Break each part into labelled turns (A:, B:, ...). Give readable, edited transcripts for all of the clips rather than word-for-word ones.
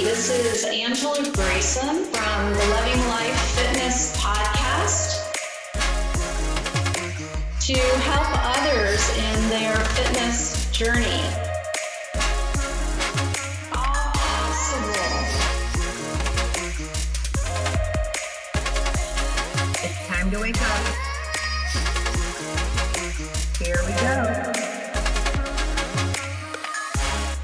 A: This is Angela Grayson from the Loving Life Fitness podcast to help others in their fitness journey. All possible.
B: It's time to wake up. Here we go.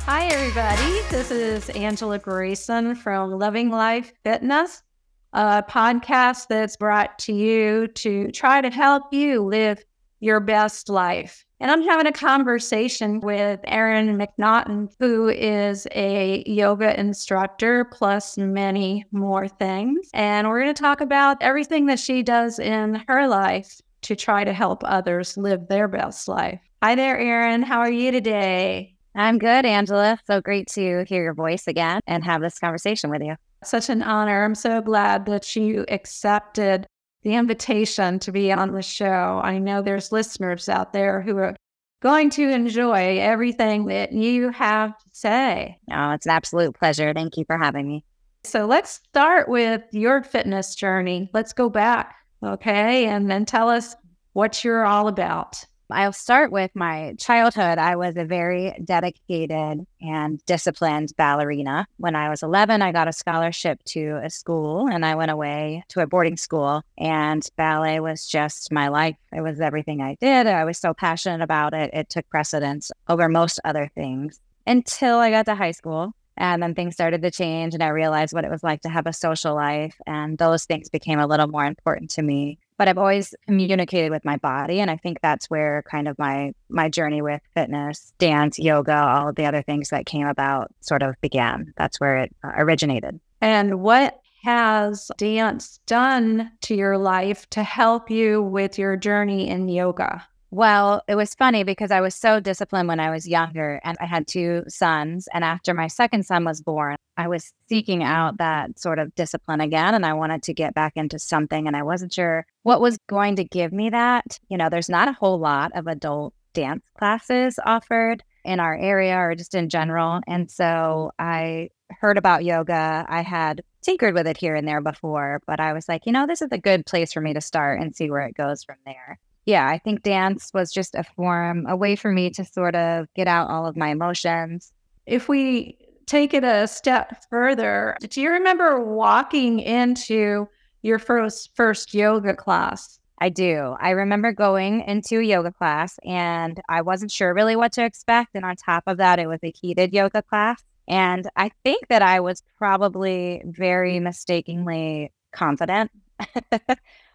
C: Hi, everybody. This is Angela Grayson from Loving Life Fitness, a podcast that's brought to you to try to help you live your best life. And I'm having a conversation with Erin McNaughton, who is a yoga instructor, plus many more things. And we're going to talk about everything that she does in her life to try to help others live their best life. Hi there, Erin. How are you today?
D: I'm good, Angela. So great to hear your voice again and have this conversation with you.
C: Such an honor. I'm so glad that you accepted the invitation to be on the show. I know there's listeners out there who are going to enjoy everything that you have to say.
D: Oh, it's an absolute pleasure. Thank you for having me.
C: So let's start with your fitness journey. Let's go back, okay? And then tell us what you're all about.
D: I'll start with my childhood. I was a very dedicated and disciplined ballerina. When I was 11, I got a scholarship to a school and I went away to a boarding school, and ballet was just my life. It was everything I did. I was so passionate about it. It took precedence over most other things until I got to high school. And then things started to change and I realized what it was like to have a social life. And those things became a little more important to me. But I've always communicated with my body. And I think that's where kind of my journey with fitness, dance, yoga, all of the other things that came about sort of began. That's where it originated.
C: And what has dance done to your life to help you with your journey in yoga?
D: Well, it was funny because I was so disciplined when I was younger and I had two sons. And after my second son was born, I was seeking out that sort of discipline again. And I wanted to get back into something and I wasn't sure what was going to give me that. You know, there's not a whole lot of adult dance classes offered in our area or just in general. And so I heard about yoga. I had tinkered with it here and there before, but I was like, this is a good place for me to start and see where it goes from there. Yeah, I think dance was just a way for me to sort of get out all of my emotions.
C: If we take it a step further, do you remember walking into your first yoga class?
D: I do. I remember going into a yoga class and I wasn't sure really what to expect. And on top of that, it was a heated yoga class. And I think that I was probably very mistakenly confident.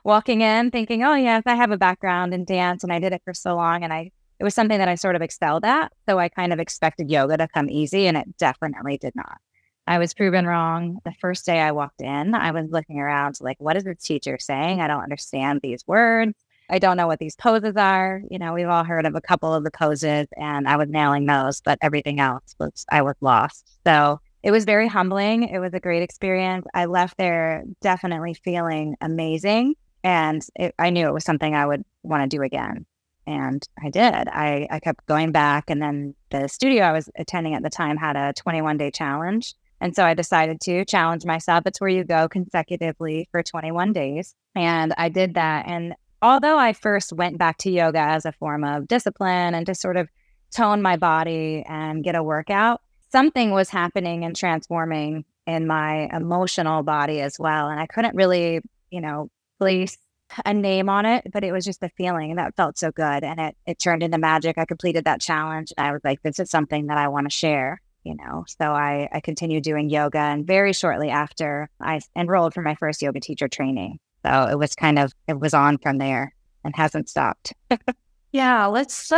D: Walking in thinking, oh, yes, I have a background in dance and I did it for so long. And it was something that I sort of excelled at. So I kind of expected yoga to come easy and it definitely did not. I was proven wrong. The first day I walked in, I was looking around like, what is the teacher saying? I don't understand these words. I don't know what these poses are. We've all heard of a couple of the poses and I was nailing those, but everything else I was lost. So it was very humbling. It was a great experience. I left there definitely feeling amazing. And I knew it was something I would want to do again. And I did. I kept going back. And then the studio I was attending at the time had a 21-day challenge. And so I decided to challenge myself. It's where you go consecutively for 21 days. And I did that. And although I first went back to yoga as a form of discipline and to sort of tone my body and get a workout, something was happening and transforming in my emotional body as well. And I couldn't really, place a name on it, but it was just a feeling that felt so good. And it turned into magic. I completed that challenge and I was like, this is something that I want to share, So I continued doing yoga. And very shortly after, I enrolled for my first yoga teacher training. So it was on from there and hasn't stopped.
C: Yeah, let's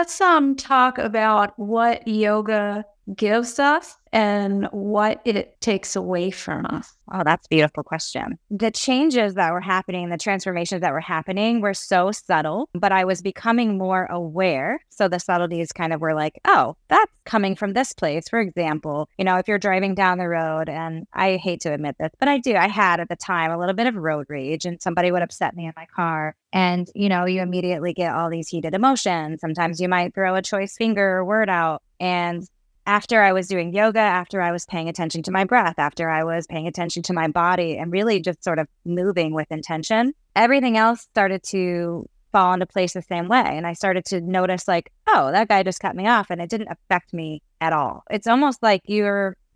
C: talk about what yoga gives us and what it takes away from us.
D: Oh, that's a beautiful question. The changes that were happening, the transformations that were happening were so subtle, but I was becoming more aware. So the subtleties kind of were like, oh, that's coming from this place. For example, if you're driving down the road, and I hate to admit this, but I had at the time a little bit of road rage and somebody would upset me in my car. And, you immediately get all these heated emotions. Sometimes you might throw a choice finger or word out. And after I was doing yoga, after I was paying attention to my breath, after I was paying attention to my body and really just sort of moving with intention, everything else started to fall into place the same way. And I started to notice like, oh, that guy just cut me off and it didn't affect me at all. It's almost like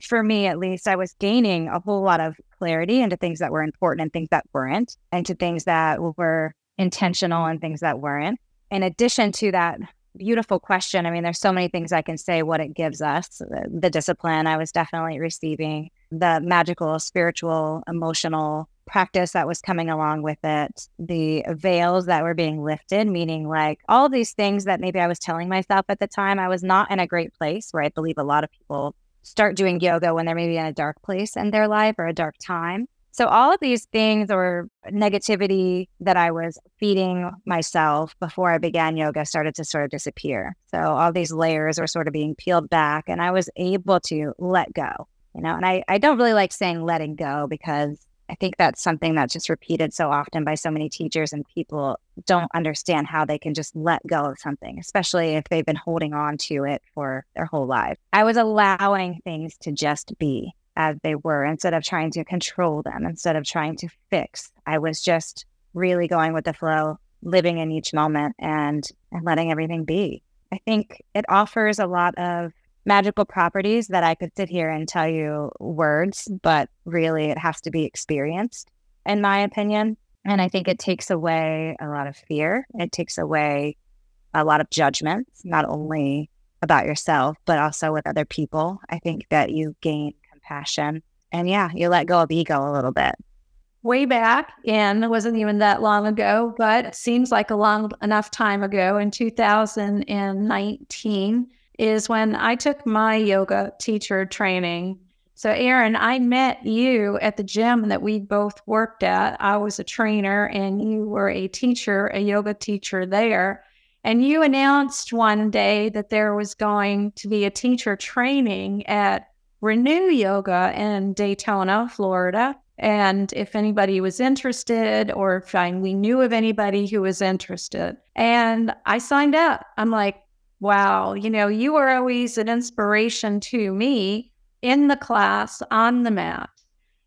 D: for me at least, I was gaining a whole lot of clarity into things that were important and things that weren't, and to things that were intentional and things that weren't. In addition to that beautiful question, I mean, there's so many things I can say what it gives us. The discipline I was definitely receiving, the magical, spiritual, emotional practice that was coming along with it, the veils that were being lifted, meaning like all these things that maybe I was telling myself at the time. I was not in a great place, where I believe a lot of people start doing yoga when they're maybe in a dark place in their life or a dark time. So all of these things or negativity that I was feeding myself before I began yoga started to sort of disappear. So all these layers were sort of being peeled back, and I was able to let go, and I don't really like saying letting go, because I think that's something that's just repeated so often by so many teachers, and people don't understand how they can just let go of something, especially if they've been holding on to it for their whole life. I was allowing things to just be as they were, instead of trying to control them, instead of trying to fix. I was just really going with the flow, living in each moment and letting everything be. I think it offers a lot of magical properties that I could sit here and tell you words, but really it has to be experienced, in my opinion. And I think it takes away a lot of fear. It takes away a lot of judgments, not only about yourself, but also with other people. I think that you gain compassion, and you let go of ego a little bit.
C: Way back, and it wasn't even that long ago, but it seems like a long enough time ago, in 2019, is when I took my yoga teacher training. So Erin, I met you at the gym that we both worked at. I was a trainer and you were a teacher, a yoga teacher there. And you announced one day that there was going to be a teacher training at Renew Yoga in Daytona, Florida. And if anybody was interested, or if we knew of anybody who was interested. And I signed up. I'm like, wow, you were always an inspiration to me in the class, on the mat.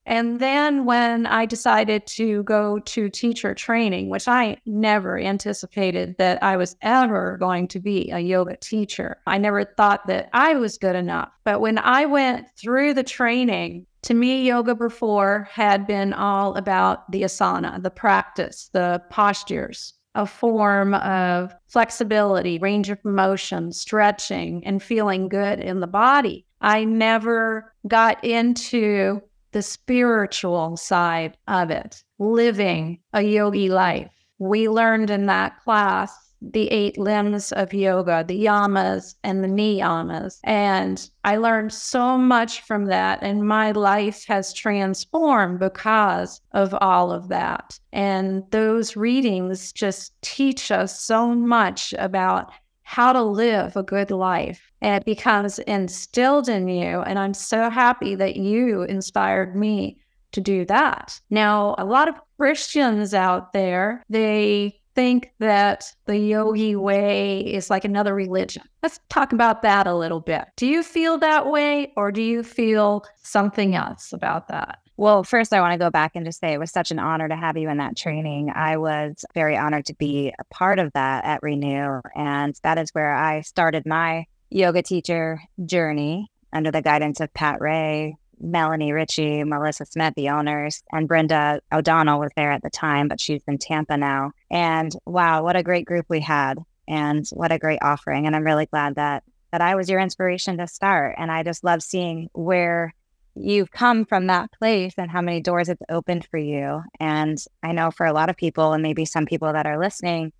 C: And then when I decided to go to teacher training, which I never anticipated that I was ever going to be a yoga teacher. I never thought that I was good enough. But when I went through the training, to me, yoga before had been all about the asana, the practice, the postures, a form of flexibility, range of motion, stretching, and feeling good in the body. I never got into the spiritual side of it, living a yogi life. We learned in that class the 8 limbs of yoga, the yamas and the niyamas. And I learned so much from that, and my life has transformed because of all of that. And those readings just teach us so much about how to live a good life. And it becomes instilled in you. And I'm so happy that you inspired me to do that. Now, a lot of Christians out there, they think that the yogi way is like another religion. Let's talk about that a little bit. Do you feel that way, or do you feel something else about that?
D: Well, first, I want to go back and just say it was such an honor to have you in that training. I was very honored to be a part of that at Renew. And that is where I started my yoga teacher journey under the guidance of Pat Ray, Melanie Ritchie, Melissa Smith, the owners, and Brenda O'Donnell was there at the time, but she's in Tampa now. And wow, what a great group we had, and what a great offering. And I'm really glad that I was your inspiration to start. And I just love seeing where you've come from that place and how many doors it's opened for you. And I know for a lot of people, and maybe some people that are listening,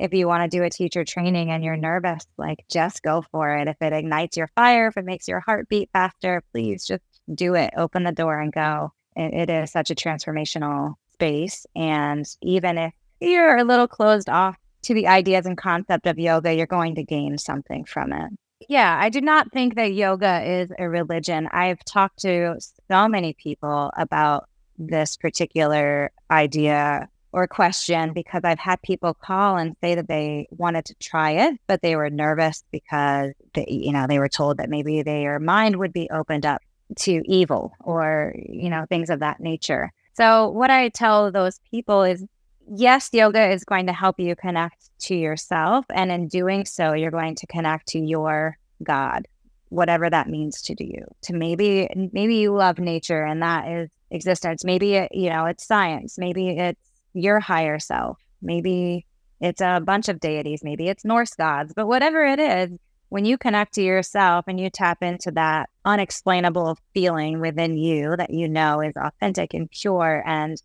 D: if you want to do a teacher training and you're nervous, like, just go for it. If it ignites your fire, if it makes your heart beat faster, please just do it. Open the door and go. It is such a transformational space. And even if you're a little closed off to the ideas and concept of yoga, you're going to gain something from it. Yeah, I do not think that yoga is a religion. I've talked to so many people about this particular idea or question, because I've had people call and say that they wanted to try it, but they were nervous because they were told that maybe their mind would be opened up to evil or, things of that nature. So what I tell those people is, yes, yoga is going to help you connect to yourself. And in doing so, you're going to connect to your God, whatever that means to you. To maybe you love nature and that is existence. Maybe, it's science. Maybe it's your higher self. Maybe it's a bunch of deities. Maybe it's Norse gods. But whatever it is, when you connect to yourself and you tap into that unexplainable feeling within you that is authentic and pure and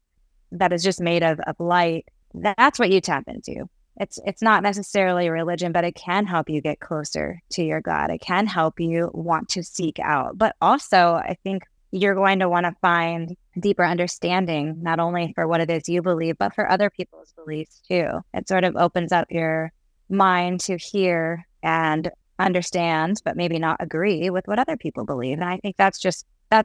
D: that is just made of light, that's what you tap into. It's not necessarily a religion, but it can help you get closer to your God. It can help you want to seek out. But also, I think you're going to want to find deeper understanding, not only for what it is you believe, but for other people's beliefs too. It sort of opens up your mind to hear and understand, but maybe not agree with what other people believe. And I think that's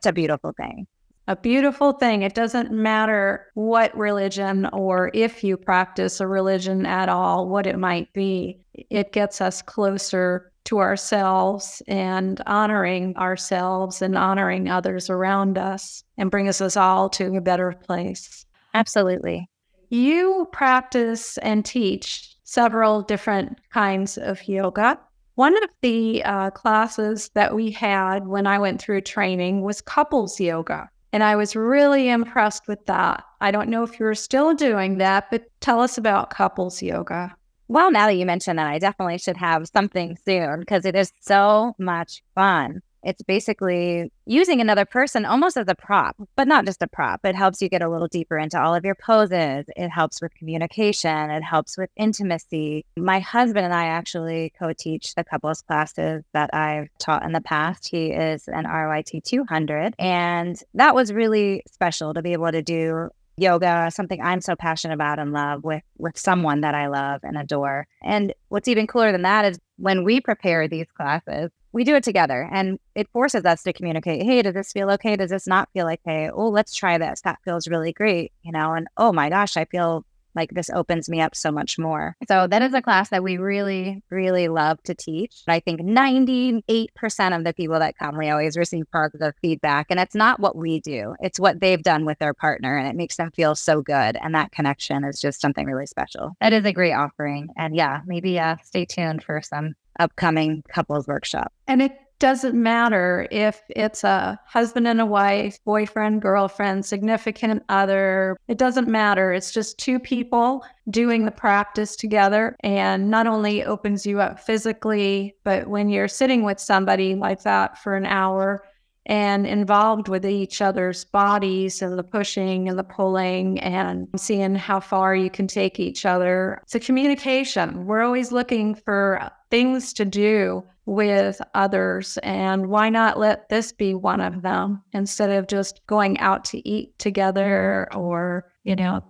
D: a beautiful thing.
C: A beautiful thing. It doesn't matter what religion or if you practice a religion at all, what it might be. It gets us closer to ourselves and honoring ourselves and honoring others around us and brings us all to a better place.
D: Absolutely.
C: You practice and teach several different kinds of yoga. One of the classes that we had when I went through training was couples yoga. And I was really impressed with that. I don't know if you're still doing that, but tell us about couples yoga.
D: Well, now that you mention that, I definitely should have something soon because it is so much fun. It's basically using another person almost as a prop, but not just a prop. It helps you get a little deeper into all of your poses. It helps with communication. It helps with intimacy. My husband and I actually co-teach the couples classes that I've taught in the past. He is an E-RYT 200. And that was really special to be able to do yoga, something I'm so passionate about and love with someone that I love and adore. And what's even cooler than that is when we prepare these classes, we do it together and it forces us to communicate. Hey, does this feel okay? Does this not feel okay? Oh, let's try this. That feels really great. And oh my gosh, I feel like this opens me up so much more. So that is a class that we really, really love to teach. I think 98% of the people that come, we always receive positive feedback. And it's not what we do. It's what they've done with their partner. And it makes them feel so good. And that connection is just something really special. That is a great offering. And yeah, maybe stay tuned for some upcoming couples workshop.
C: And it doesn't matter if it's a husband and a wife, boyfriend, girlfriend, significant other. It doesn't matter. It's just two people doing the practice together, and not only opens you up physically, but when you're sitting with somebody like that for an hour and involved with each other's bodies and the pushing and the pulling and seeing how far you can take each other. It's a communication. We're always looking for things to do with others, and why not let this be one of them instead of just going out to eat together or,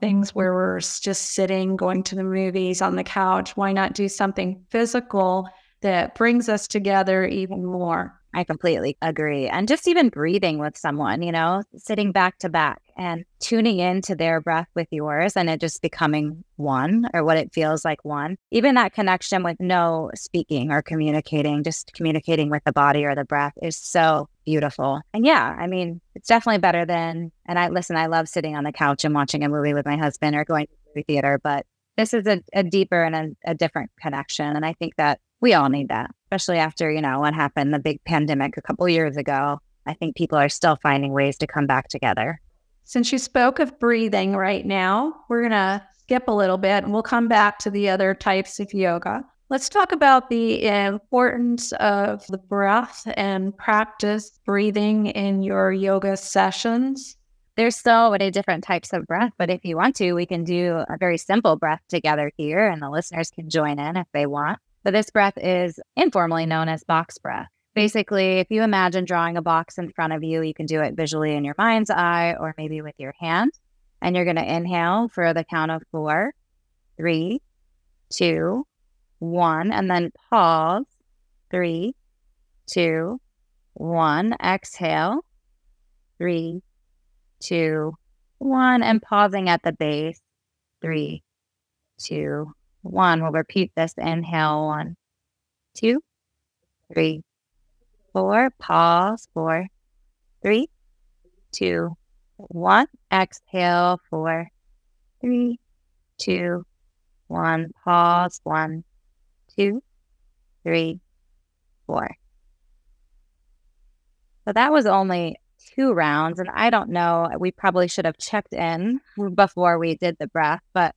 C: things where we're just sitting, going to the movies on the couch. Why not do something physical that brings us together even more?
D: I completely agree. And just even breathing with someone, sitting back to back and tuning into their breath with yours and it just becoming one, or what it feels like one. Even that connection with no speaking or communicating, just communicating with the body or the breath is so beautiful. And yeah, it's definitely better than, and I love sitting on the couch and watching a movie with my husband or going to the movie theater, but this is a deeper and a different connection. And I think that we all need that, especially after, what happened, the big pandemic a couple years ago. I think people are still finding ways to come back together.
C: Since you spoke of breathing right now, we're going to skip a little bit and we'll come back to the other types of yoga. Let's talk about the importance of the breath and practice breathing in your yoga sessions.
D: There's so many different types of breath, but if you want to, we can do a very simple breath together here and the listeners can join in if they want. But this breath is informally known as box breath. Basically, if you imagine drawing a box in front of you, you can do it visually in your mind's eye or maybe with your hand. And you're going to inhale for the count of 4, 3, 2, 1, and then pause. 3, 2, 1. Exhale. 3, 2, 1, and pausing at the base. 3, 2, 1. We'll repeat this. Inhale, 1, 2, 3, 4. Pause, 4, 3, 2, 1. Exhale, 4, 3, 2, 1. Pause, 1, 2, 3, 4. So that was only 2 rounds. And I don't know, we probably should have checked in before we did the breath, but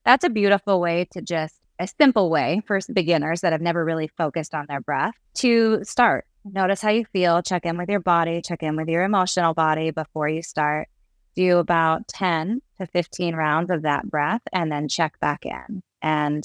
D: that's a beautiful way to just, a simple way for beginners that have never really focused on their breath to start. Notice how you feel, check in with your body, check in with your emotional body before you start. Do about 10 to 15 rounds of that breath and then check back in. And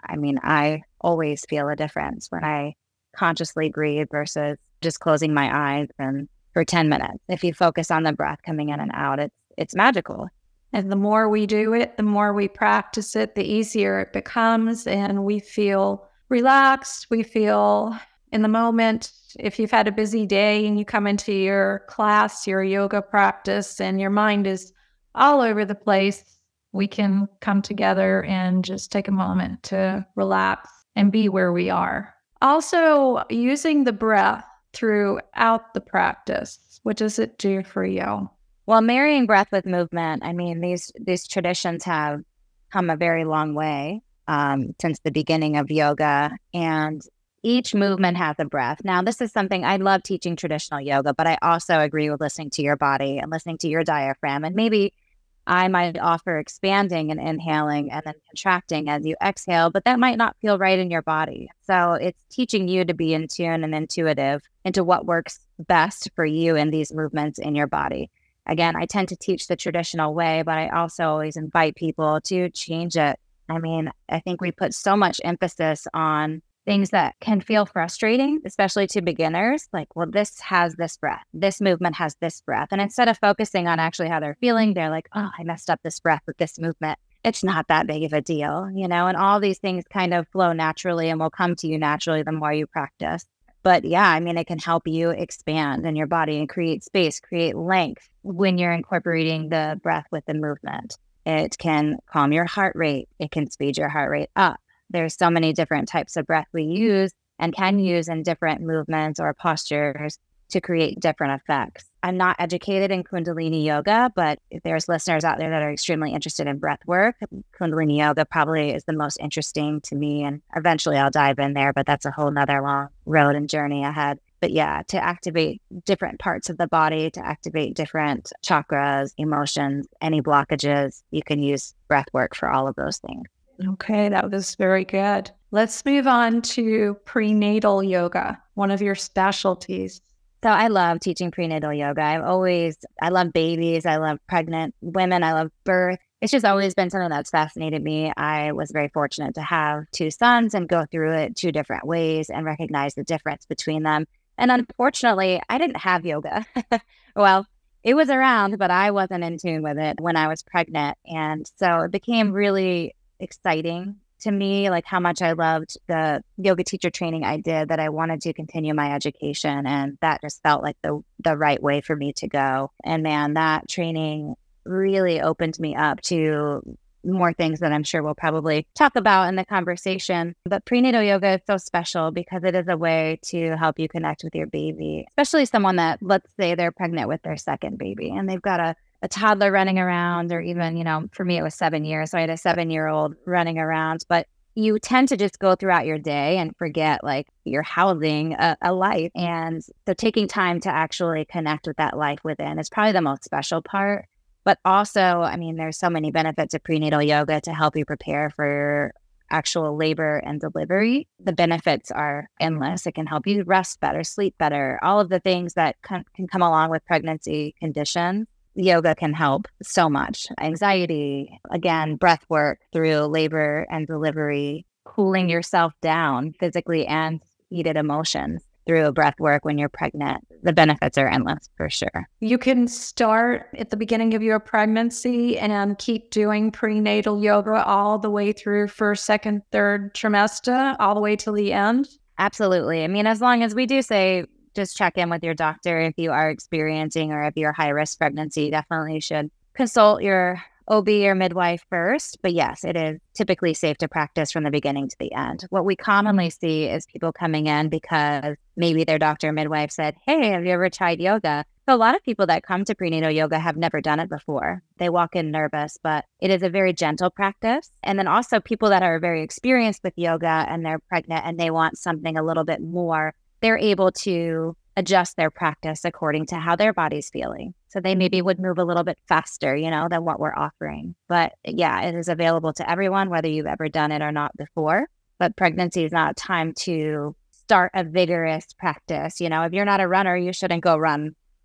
D: I mean, I always feel a difference when I consciously breathe versus just closing my eyes and for 10 minutes. If you focus on the breath coming in and out, it's magical.
C: And the more we do it, the more we practice it, the easier it becomes. And we feel relaxed. We feel in the moment. If you've had a busy day and you come into your class, your yoga practice, and your mind is all over the place, we can come together and just take a moment to relax and be where we are. Also, using the breath throughout the practice. What does it do for you?
D: Well, marrying breath with movement, I mean, these traditions have come a very long way since the beginning of yoga, and each movement has a breath. Now, this is something I love teaching traditional yoga, but I also agree with listening to your body and listening to your diaphragm. And maybe I might offer expanding and inhaling and then contracting as you exhale, but that might not feel right in your body. So it's teaching you to be in tune and intuitive into what works best for you in these movements in your body. Again, I tend to teach the traditional way, but I also always invite people to change it. I mean, I think we put so much emphasis on things that can feel frustrating, especially to beginners, like, well, this has this breath, this movement has this breath. And instead of focusing on actually how they're feeling, they're like, oh, I messed up this breath with this movement. It's not that big of a deal, and all these things kind of flow naturally and will come to you naturally the more you practice. But yeah, I mean, it can help you expand in your body and create space, create length when you're incorporating the breath with the movement. It can calm your heart rate. It can speed your heart rate up. There's so many different types of breath we use and can use in different movements or postures to create different effects. I'm not educated in Kundalini yoga, but if there's listeners out there that are extremely interested in breath work, Kundalini yoga probably is the most interesting to me. And eventually I'll dive in there, but that's a whole nother long road and journey ahead. But yeah, to activate different parts of the body, to activate different chakras, emotions, any blockages, you can use breath work for all of those things.
C: Okay, that was very good. Let's move on to prenatal yoga, one of your specialties.
D: So I love teaching prenatal yoga. I love babies. I love pregnant women. I love birth. It's just always been something that's fascinated me. I was very fortunate to have 2 sons and go through it 2 different ways and recognize the difference between them. And unfortunately, I didn't have yoga. Well, it was around, but I wasn't in tune with it when I was pregnant. And so it became really exciting to me, like how much I loved the yoga teacher training I did, that I wanted to continue my education. And that just felt like the right way for me to go. And man, that training really opened me up to more things that I'm sure we'll probably talk about in the conversation. But prenatal yoga is so special because it is a way to help you connect with your baby, especially someone that, let's say they're pregnant with their second baby and they've got a toddler running around, or even, for me, it was 7 years. So I had a 7-year-old running around, but you tend to just go throughout your day and forget like you're housing a life. And so taking time to actually connect with that life within is probably the most special part. But also, I mean, there's so many benefits of prenatal yoga to help you prepare for actual labor and delivery. The benefits are endless. It can help you rest better, sleep better, all of the things that can come along with pregnancy conditions. Yoga can help so much. Anxiety, again, breath work through labor and delivery, cooling yourself down physically and heated emotions through breath work when you're pregnant. The benefits are endless for sure.
C: You can start at the beginning of your pregnancy and keep doing prenatal yoga all the way through first, second, third trimester, all the way till the end.
D: Absolutely. I mean, as long as we do say, just check in with your doctor if you are experiencing or if you're high risk pregnancy, you definitely should consult your OB or midwife first. But yes, it is typically safe to practice from the beginning to the end. What we commonly see is people coming in because maybe their doctor or midwife said, hey, have you ever tried yoga? So a lot of people that come to prenatal yoga have never done it before. They walk in nervous, but it is a very gentle practice. And then also people that are very experienced with yoga and they're pregnant and they want something a little bit more, they're able to adjust their practice according to how their body's feeling. So they maybe would move a little bit faster, than what we're offering. But yeah, it is available to everyone, whether you've ever done it or not before. But pregnancy is not a time to start a vigorous practice. If you're not a runner, you shouldn't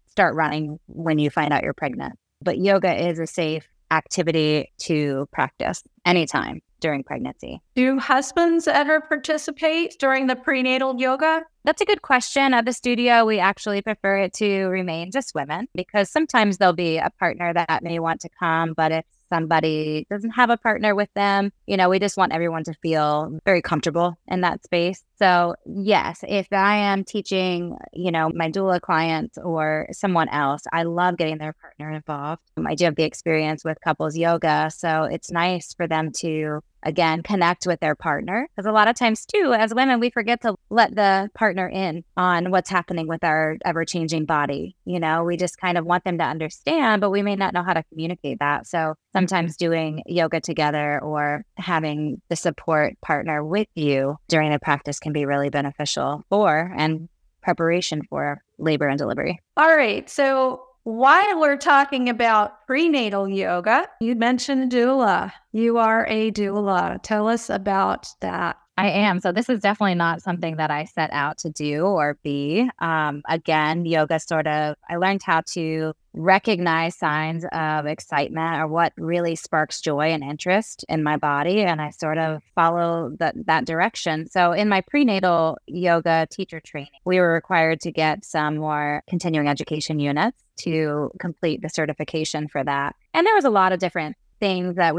D: start running when you find out you're pregnant. But yoga is a safe activity to practice anytime during pregnancy.
C: Do husbands ever participate during the prenatal yoga?
D: That's a good question. At the studio, we actually prefer it to remain just women because sometimes there'll be a partner that may want to come, but if somebody doesn't have a partner with them, we just want everyone to feel very comfortable in that space. So yes, if I am teaching, my doula clients or someone else, I love getting their partner involved. I do have the experience with couples yoga, so it's nice for them to, again, connect with their partner. Because a lot of times too, as women, we forget to let the partner in on what's happening with our ever-changing body. We just kind of want them to understand, but we may not know how to communicate that. So sometimes doing yoga together or having the support partner with you during the practice can be really beneficial for and preparation for labor and delivery.
C: All right. So while we're talking about prenatal yoga, you mentioned doula. You are a doula. Tell us about that.
D: I am. So this is definitely not something that I set out to do or be. Again, yoga I learned how to recognize signs of excitement or what really sparks joy and interest in my body. And I sort of follow that direction. So in my prenatal yoga teacher training, we were required to get some more continuing education units to complete the certification for that. And there was a lot of different things that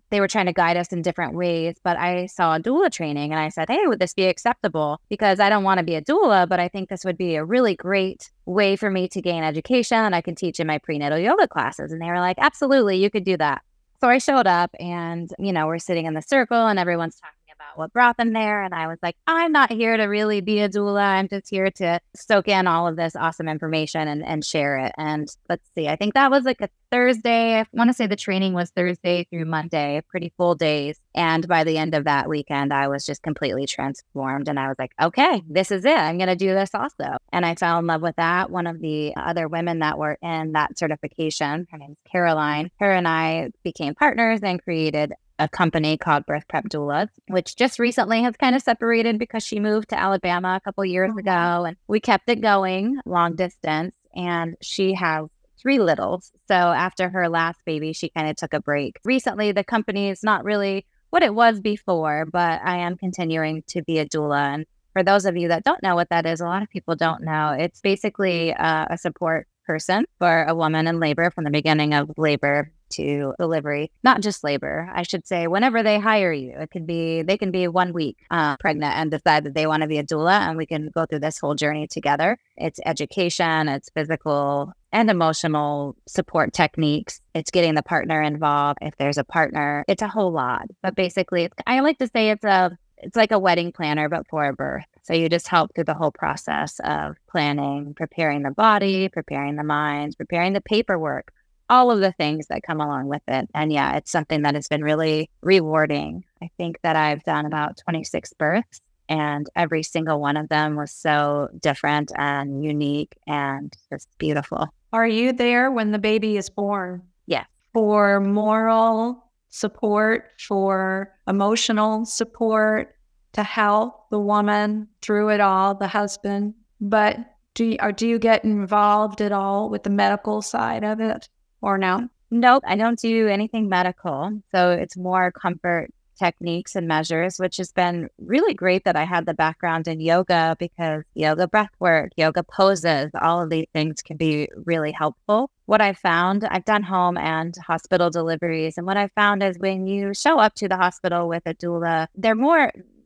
D: they were trying to guide us in different ways. But I saw a doula training and I said, hey, would this be acceptable? Because I don't want to be a doula, but I think this would be a really great way for me to gain education and I can teach in my prenatal yoga classes. And they were like, absolutely, you could do that. So I showed up and, we're sitting in the circle and everyone's talking about what brought them there. And I was like, I'm not here to really be a doula. I'm just here to soak in all of this awesome information and share it. And let's see, I think that was like a Thursday. I want to say the training was Thursday through Monday, pretty full days. And by the end of that weekend, I was just completely transformed. And I was like, okay, this is it. I'm going to do this also. And I fell in love with that. One of the other women that were in that certification, her name is Caroline, her and I became partners and created a company called Birth Prep Doulas, which just recently has kind of separated because she moved to Alabama a couple years ago. And we kept it going long distance. And she has 3 littles. So after her last baby, she kind of took a break. Recently, the company is not really what it was before, but I am continuing to be a doula. And for those of you that don't know what that is, a lot of people don't know. It's basically a support person for a woman in labor from the beginning of labor to delivery, not just labor. I should say, whenever they hire you, they can be 1 week pregnant and decide that they want to be a doula, and we can go through this whole journey together. It's education, it's physical and emotional support techniques. It's getting the partner involved. If there's a partner, it's a whole lot. But basically, I like to say it's like a wedding planner, but for a birth. So you just help through the whole process of planning, preparing the body, preparing the mind, preparing the paperwork, all of the things that come along with it. And yeah, it's something that has been really rewarding. I think that I've done about 26 births, and every single one of them was so different and unique and just beautiful.
C: Are you there when the baby is born?
D: Yeah.
C: For moral support, for emotional support, to help the woman through it all, the husband. But do you get involved at all with the medical side of it or no?
D: Nope, I don't do anything medical. So it's more comfort techniques and measures, which has been really great that I had the background in yoga, because yoga breath work, yoga poses, all of these things can be really helpful. What I found, I've done home and hospital deliveries, and what I found is when you show up to the hospital with a doula,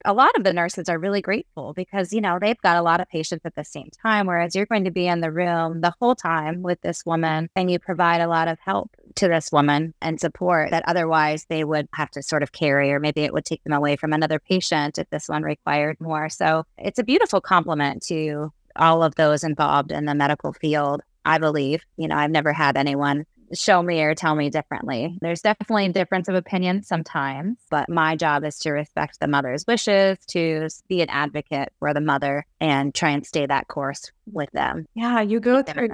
D: a lot of the nurses are really grateful because, they've got a lot of patients at the same time, whereas you're going to be in the room the whole time with this woman and you provide a lot of help to this woman and support that otherwise they would have to sort of carry, or maybe it would take them away from another patient if this one required more. So it's a beautiful compliment to all of those involved in the medical field, I believe. I've never had anyone show me or tell me differently. There's definitely a difference of opinion sometimes, but my job is to respect the mother's wishes, to be an advocate for the mother and try and stay that course with them.
C: Yeah, you go through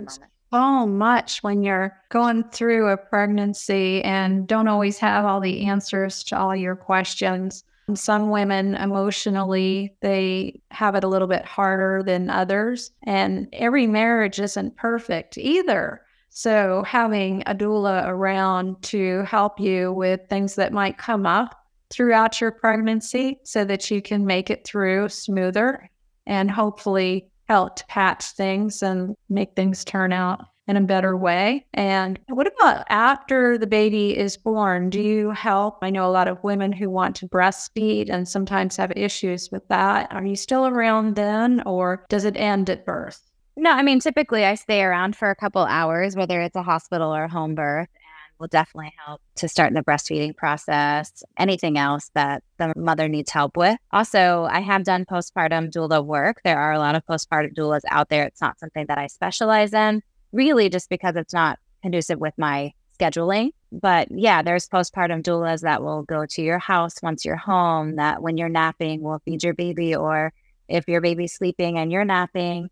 C: so much when you're going through a pregnancy and don't always have all the answers to all your questions. Some women emotionally, they have it a little bit harder than others, and every marriage isn't perfect either. So having a doula around to help you with things that might come up throughout your pregnancy so that you can make it through smoother and hopefully help to patch things and make things turn out in a better way. And what about after the baby is born? Do you help? I know a lot of women who want to breastfeed and sometimes have issues with that. Are you still around then, or does it end at birth?
D: No, I mean, typically I stay around for a couple hours, whether it's a hospital or home birth, and will definitely help to start the breastfeeding process, anything else that the mother needs help with. Also, I have done postpartum doula work. There are a lot of postpartum doulas out there. It's not something that I specialize in, really just because it's not conducive with my scheduling. But yeah, there's postpartum doulas that will go to your house once you're home, that when you're napping will feed your baby, or if your baby's sleeping and you're napping,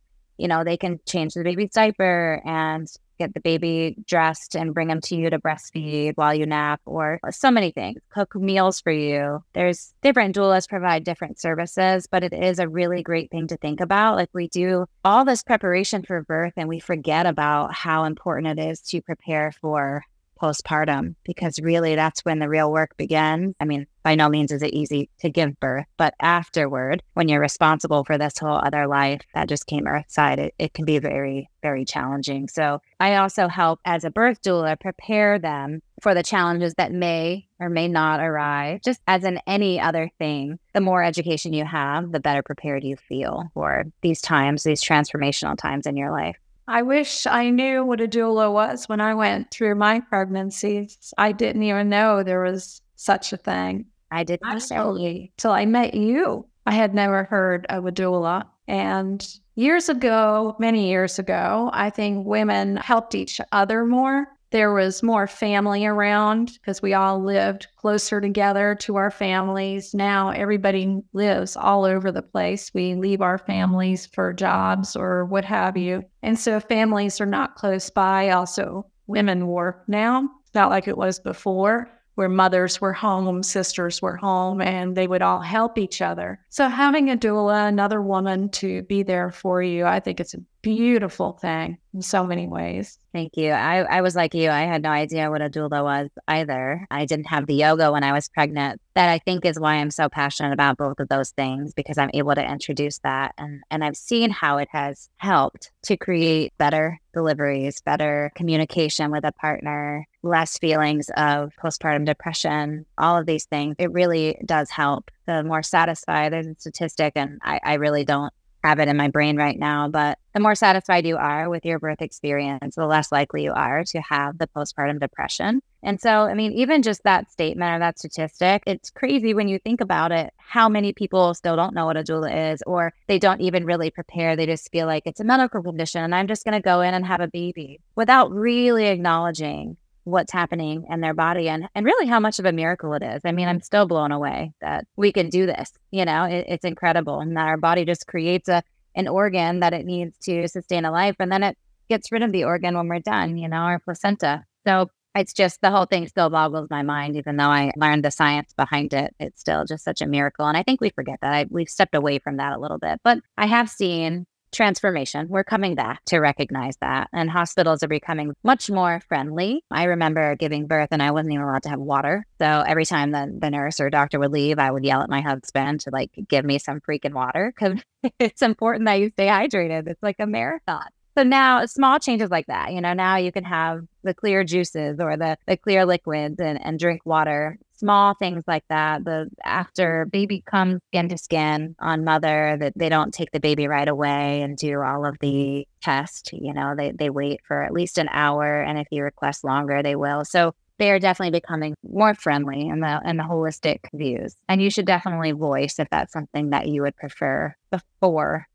D: they can change the baby's diaper and get the baby dressed and bring them to you to breastfeed while you nap, or so many things, cook meals for you. There's different doulas provide different services, but it is a really great thing to think about. Like, we do all this preparation for birth and we forget about how important it is to prepare for postpartum, because really that's when the real work begins. I mean, by no means is it easy to give birth, but afterward, when you're responsible for this whole other life that just came earthside, it can be very, very challenging. So I also help as a birth doula prepare them for the challenges that may or may not arrive. Just as in any other thing, the more education you have, the better prepared you feel for these times, these transformational times in your life.
C: I wish I knew what a doula was when I went through my pregnancies. I didn't even know there was such a thing.
D: I didn't
C: actually till I met you. I had never heard of a doula. And years ago, many years ago, I think women helped each other more. There was more family around because we all lived closer together to our families. Now everybody lives all over the place. We leave our families for jobs or what have you. And so families are not close by. Also, women work now. It's not like it was before, where mothers were home, sisters were home, and they would all help each other. So having a doula, another woman to be there for you, I think it's a beautiful thing in so many ways.
D: Thank you. I was like you. I had no idea what a doula was either. I didn't have the yoga when I was pregnant. That I think is why I'm so passionate about both of those things, because I'm able to introduce that. And I've seen how it has helped to create better deliveries, better communication with a partner, less feelings of postpartum depression, all of these things. It really does help. The more satisfied, there's a statistic, and I really don't have it in my brain right now, but the more satisfied you are with your birth experience, the less likely you are to have the postpartum depression. And so, I mean, even just that statement or that statistic, it's crazy when you think about it, how many people still don't know what a doula is, or they don't even really prepare. They just feel like it's a medical condition and I'm just going to go in and have a baby without really acknowledging what's happening in their body and really how much of a miracle it is. I mean, I'm still blown away that we can do this. It's incredible, and that our body just creates an organ that it needs to sustain a life, and then it gets rid of the organ when we're done, our placenta. So it's just, the whole thing still boggles my mind, even though I learned the science behind it. It's still just such a miracle. And I think we forget that. We've stepped away from that a little bit, but I have seen transformation. We're coming back to recognize that. And hospitals are becoming much more friendly. I remember giving birth and I wasn't even allowed to have water. So every time the nurse or doctor would leave, I would yell at my husband to give me some freaking water, because it's important that you stay hydrated. It's like a marathon. So now small changes like that, now you can have the clear juices or the clear liquids and drink water. small things like that. The after baby comes skin to skin on mother, that they don't take the baby right away and do all of the tests. They wait for at least an hour, and if you request longer, they will. So they are definitely becoming more friendly in the holistic views. And you should definitely voice if that's something that you would prefer before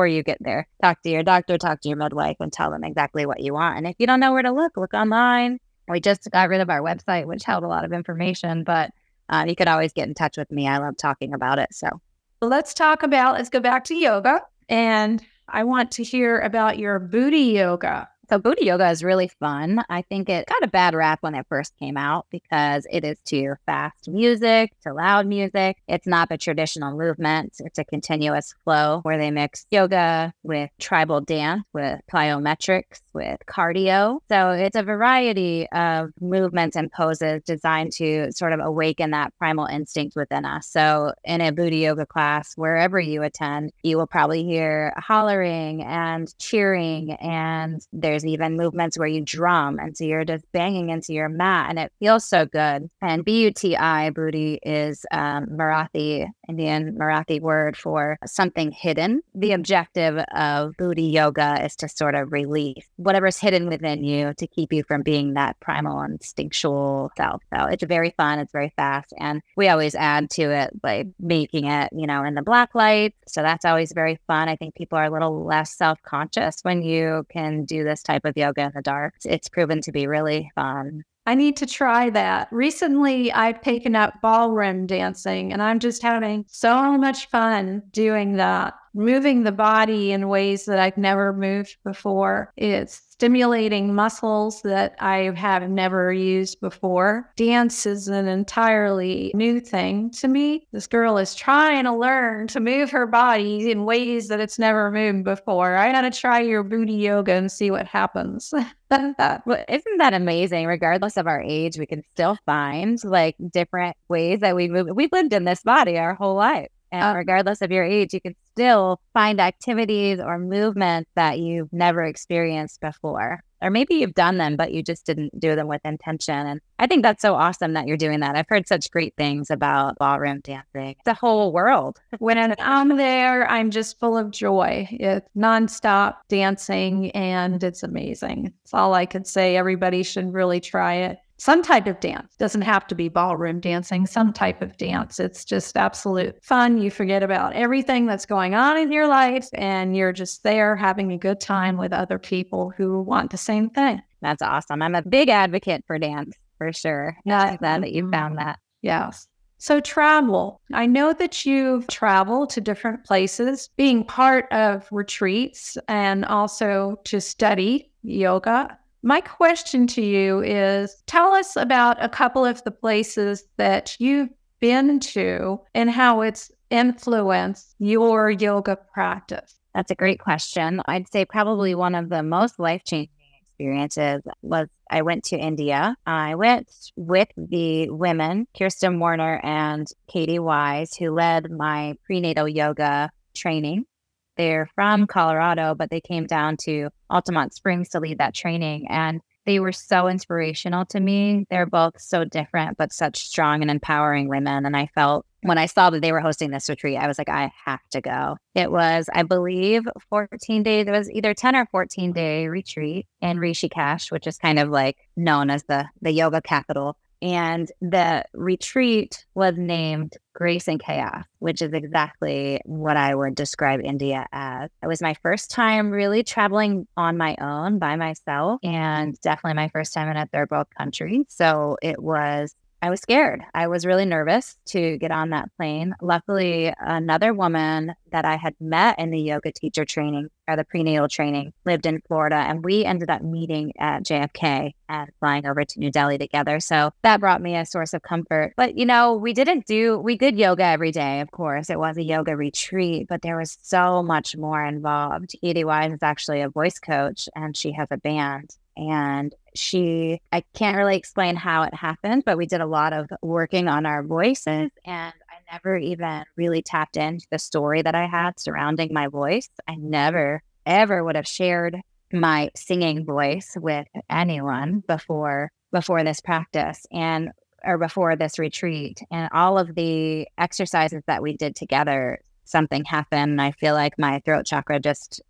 D: you get there. Talk to your doctor, talk to your midwife, and tell them exactly what you want. And if you don't know where to look online. We just got rid of our website, which held a lot of information, but you could always get in touch with me. I love talking about it. So
C: let's go back to yoga. And I want to hear about your BUTI yoga.
D: So BUTI yoga is really fun. I think it got a bad rap when it first came out because it is to fast music, to loud music. It's not the traditional movement. It's a continuous flow where they mix yoga with tribal dance, with plyometrics, with cardio. So it's a variety of movements and poses designed to sort of awaken that primal instinct within us. So in a BUTI yoga class, wherever you attend, you will probably hear hollering and cheering, and there's even movements where you drum, and so you're just banging into your mat, and it feels so good. And BUTI, BUTI, is Indian Marathi word for something hidden. The objective of BUTI yoga is to sort of release whatever's hidden within you to keep you from being that primal instinctual self. So it's very fun, it's very fast, and we always add to it by making it, in the black light. So that's always very fun. I think people are a little less self-conscious when you can do this type of yoga in the dark. It's proven to be really fun.
C: I need to try that. Recently, I've taken up ballroom dancing, and I'm just having so much fun doing that. Moving the body in ways that I've never moved before. It's stimulating muscles that I have never used before. Dance is an entirely new thing to me. This girl is trying to learn to move her body in ways that it's never moved before. I gotta try your BUTI yoga and see what happens.
D: Well, isn't that amazing? Regardless of our age, we can still find different ways that we move. We've lived in this body our whole life. And regardless of your age, you can still find activities or movements that you've never experienced before. Or maybe you've done them, but you just didn't do them with intention. And I think that's so awesome that you're doing that. I've heard such great things about ballroom dancing. It's a whole world.
C: When I'm there, I'm just full of joy. It's nonstop dancing, and it's amazing. It's all I could say. Everybody should really try it. Some type of dance. Doesn't have to be ballroom dancing, some type of dance. It's just absolute fun. You forget about everything that's going on in your life, and you're just there having a good time with other people who want the same thing.
D: That's awesome. I'm a big advocate for dance, for sure. I'm glad that you found that.
C: Yes. So travel. I know that you've traveled to different places, being part of retreats and also to study yoga. My question to you is, tell us about a couple of the places that you've been to and how it's influenced your yoga practice.
D: That's a great question. I'd say probably one of the most life-changing experiences was I went to India. I went with the women, Kirsten Warner and Katie Wise, who led my prenatal yoga training. They're from Colorado, but they came down to Altamont Springs to lead that training. And they were so inspirational to me. They're both so different, but such strong and empowering women. And I felt when I saw that they were hosting this retreat, I was like, I have to go. It was, I believe, 14 days. It was either 10 or 14-day retreat in Rishikesh, which is kind of known as the yoga capital. And the retreat was named Grace and Chaos, which is exactly what I would describe India as. It was my first time really traveling on my own by myself, and definitely my first time in a third world country. So I was scared. I was really nervous to get on that plane. Luckily, another woman that I had met in the yoga teacher training or the prenatal training lived in Florida, and we ended up meeting at JFK and flying over to New Delhi together. So that brought me a source of comfort. But, we did yoga every day. Of course, it was a yoga retreat, but there was so much more involved. Katie Wise is actually a voice coach, and she has a band. And I can't really explain how it happened, but we did a lot of working on our voices, and I never even really tapped into the story that I had surrounding my voice. I never, ever would have shared my singing voice with anyone before this practice. And or before this retreat, and all of the exercises that we did together, something happened. I feel like my throat chakra just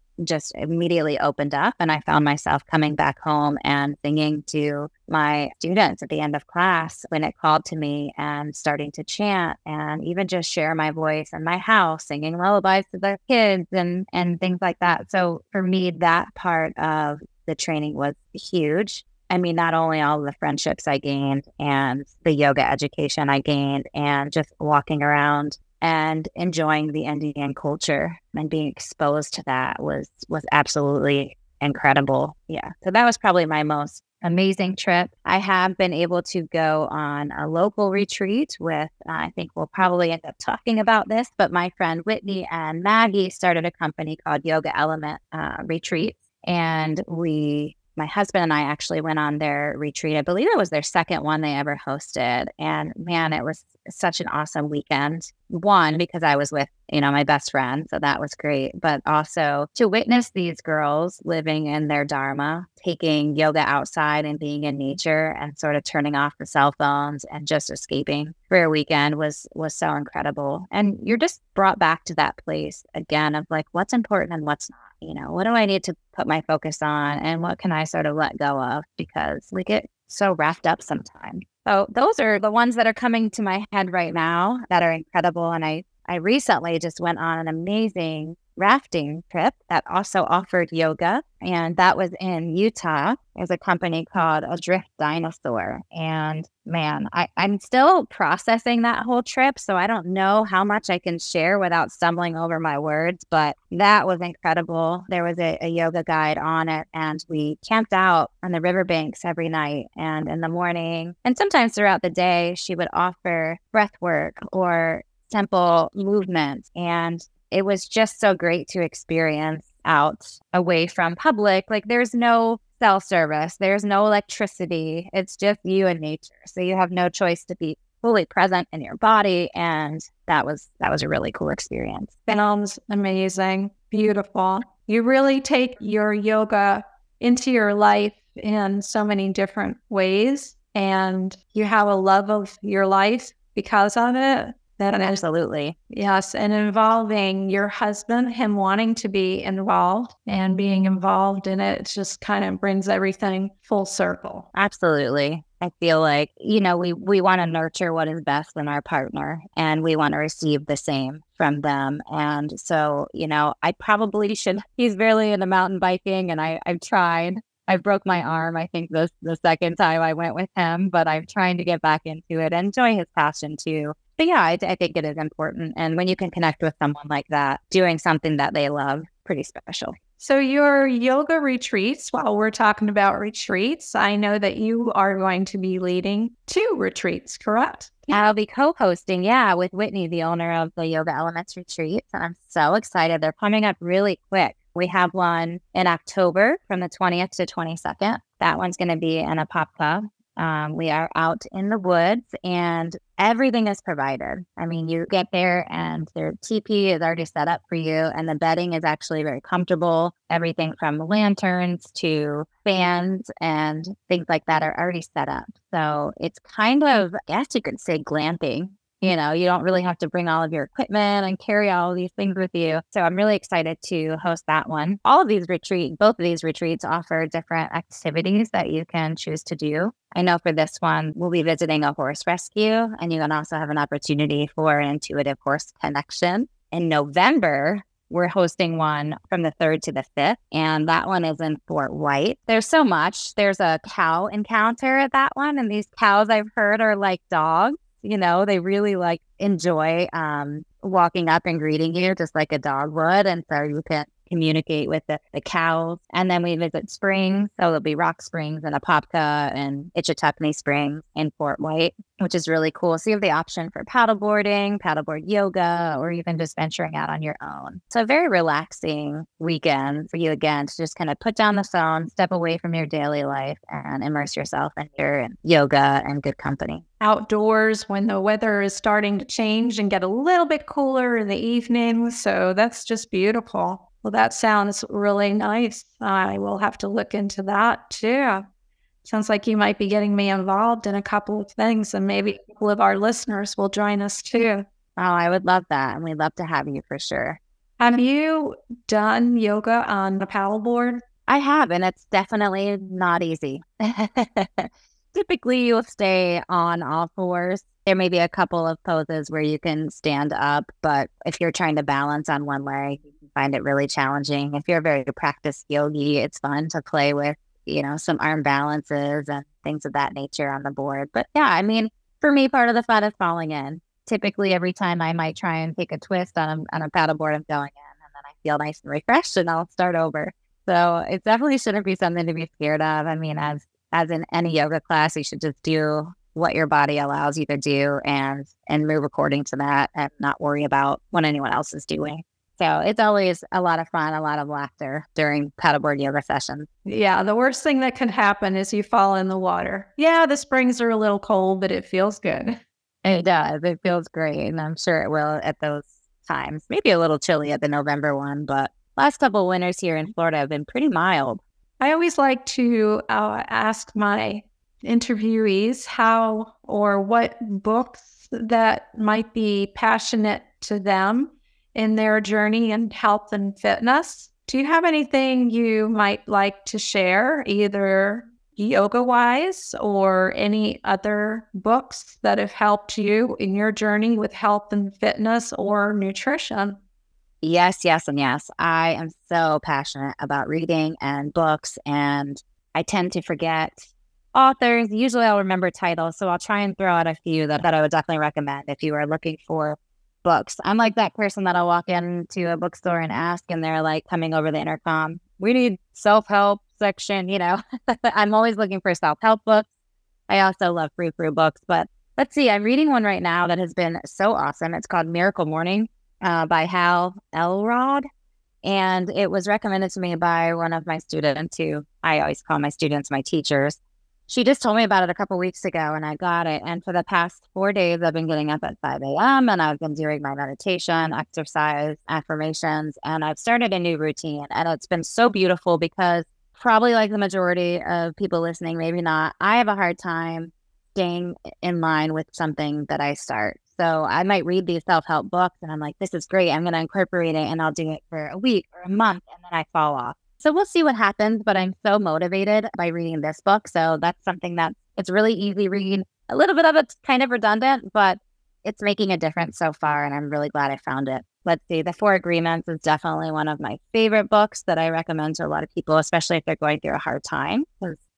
D: immediately opened up, and I found myself coming back home and singing to my students at the end of class when it called to me, and starting to chant and even just share my voice in my house, singing lullabies to the kids and things like that. So for me, that part of the training was huge. I mean, not only all the friendships I gained and the yoga education I gained, and just walking around and enjoying the Indian culture and being exposed to that was absolutely incredible. Yeah. So that was probably my most amazing trip. I have been able to go on a local retreat with, I think we'll probably end up talking about this, but my friend Whitney and Maggie started a company called Yoga Element Retreats. And my husband and I actually went on their retreat. I believe it was their second one they ever hosted. And man, it was such an awesome weekend. One, because I was with, my best friend. So that was great. But also to witness these girls living in their dharma, taking yoga outside and being in nature and sort of turning off the cell phones and just escaping for a weekend was so incredible. And you're just brought back to that place again of like, what's important and what's not. What do I need to put my focus on, and what can I sort of let go of, because we get so wrapped up sometimes. So those are the ones that are coming to my head right now that are incredible. And I recently just went on an amazing rafting trip that also offered yoga. And that was in Utah. There's a company called Adrift Dinosaur. And man, I'm still processing that whole trip. So I don't know how much I can share without stumbling over my words, but that was incredible. There was a yoga guide on it, and we camped out on the riverbanks every night. And in the morning, and sometimes throughout the day, she would offer breath work or simple movements. And it was just so great to experience out away from public. Like, there's no cell service, there's no electricity. It's just you and nature. So you have no choice to be fully present in your body. And that was a really cool experience.
C: Sounds amazing. Beautiful. You really take your yoga into your life in so many different ways, and you have a love of your life because of it.
D: Absolutely.
C: Yes. And involving your husband, him wanting to be involved and being involved in it, just kind of brings everything full circle.
D: Absolutely. I feel like, we want to nurture what is best in our partner, and we want to receive the same from them. And so, I probably should, he's really into mountain biking, and I've tried. I broke my arm, I think, the second time I went with him, but I'm trying to get back into it and enjoy his passion too. But yeah, I think it is important. And when you can connect with someone like that, doing something that they love, pretty special.
C: So your yoga retreats, while we're talking about retreats, I know that you are going to be leading 2 retreats, correct?
D: I'll be co-hosting, with Whitney, the owner of the Yoga Elements Retreats. And I'm so excited. They're coming up really quick. We have one in October from the 20th to 22nd. That one's going to be in a pop club. We are out in the woods, and everything is provided. I mean, you get there and their teepee is already set up for you, and the bedding is actually very comfortable. Everything from lanterns to fans and things like that are already set up. So it's kind of, I guess you could say, glamping. You don't really have to bring all of your equipment and carry all of these things with you. So I'm really excited to host that one. Both of these retreats offer different activities that you can choose to do. I know for this one, we'll be visiting a horse rescue, and you can also have an opportunity for an intuitive horse connection. In November, we're hosting one from the 3rd to the 5th, and that one is in Fort White. There's so much. There's a cow encounter at that one, and these cows, I've heard, are like dogs. They really enjoy walking up and greeting you just like a dog would. And so you can communicate with the cows. And then we visit springs. So there'll be Rock Springs and Apopka and Ichituckney Springs in Fort White, which is really cool. So you have the option for paddleboard yoga, or even just venturing out on your own. So a very relaxing weekend for you, again, to just kind of put down the phone, step away from your daily life, and immerse yourself in your yoga and good company.
C: Outdoors when the weather is starting to change and get a little bit cooler in the evening. So that's just beautiful. Well, that sounds really nice. I will have to look into that too. Sounds like you might be getting me involved in a couple of things, and maybe a couple of our listeners will join us too.
D: Oh, I would love that. And we'd love to have you for sure.
C: Have you done yoga on the paddleboard?
D: I have, and it's definitely not easy. Typically, you'll stay on all fours. There may be a couple of poses where you can stand up, but if you're trying to balance on one leg, you can find it really challenging. If you're a very practiced yogi, it's fun to play with, some arm balances and things of that nature on the board. But yeah, I mean, for me, part of the fun is falling in. Typically, every time I might try and take a twist on a paddleboard, I'm going in, and then I feel nice and refreshed, and I'll start over. So it definitely shouldn't be something to be scared of. I mean, as in any yoga class, you should just do what your body allows you to do and move according to that and not worry about what anyone else is doing. So it's always a lot of fun, a lot of laughter during paddleboard yoga sessions.
C: Yeah, the worst thing that can happen is you fall in the water. Yeah, the springs are a little cold, but it feels good.
D: It does. It feels great. And I'm sure it will at those times. Maybe a little chilly at the November one, but last couple of winters here in Florida have been pretty mild.
C: I always like to ask my interviewees how or what books that might be passionate to them in their journey in health and fitness. Do you have anything you might like to share, either yoga-wise or any other books that have helped you in your journey with health and fitness or nutrition?
D: Yes, yes, and yes. I am so passionate about reading and books, and I tend to forget authors. Usually I'll remember titles, so I'll try and throw out a few that I would definitely recommend if you are looking for books. I'm like that person that'll walk into a bookstore and ask, and they're like coming over the intercom, we need self-help section, I'm always looking for self-help books. I also love frou-frou books, but let's see, I'm reading one right now that has been so awesome. It's called Miracle Morning by Hal Elrod. And it was recommended to me by one of my students, who I always call my students my teachers. She just told me about it a couple weeks ago, and I got it. And for the past 4 days, I've been getting up at 5 a.m. and I've been doing my meditation, exercise, affirmations, and I've started a new routine. And it's been so beautiful because, probably like the majority of people listening, maybe not, I have a hard time staying in line with something that I start. So I might read these self-help books and I'm like, this is great. I'm going to incorporate it, and I'll do it for a week or a month, and then I fall off. So we'll see what happens, but I'm so motivated by reading this book. So that's something that it's really easy read. A little bit of it's kind of redundant, but it's making a difference so far, and I'm really glad I found it. Let's see. The Four Agreements is definitely one of my favorite books that I recommend to a lot of people, especially if they're going through a hard time.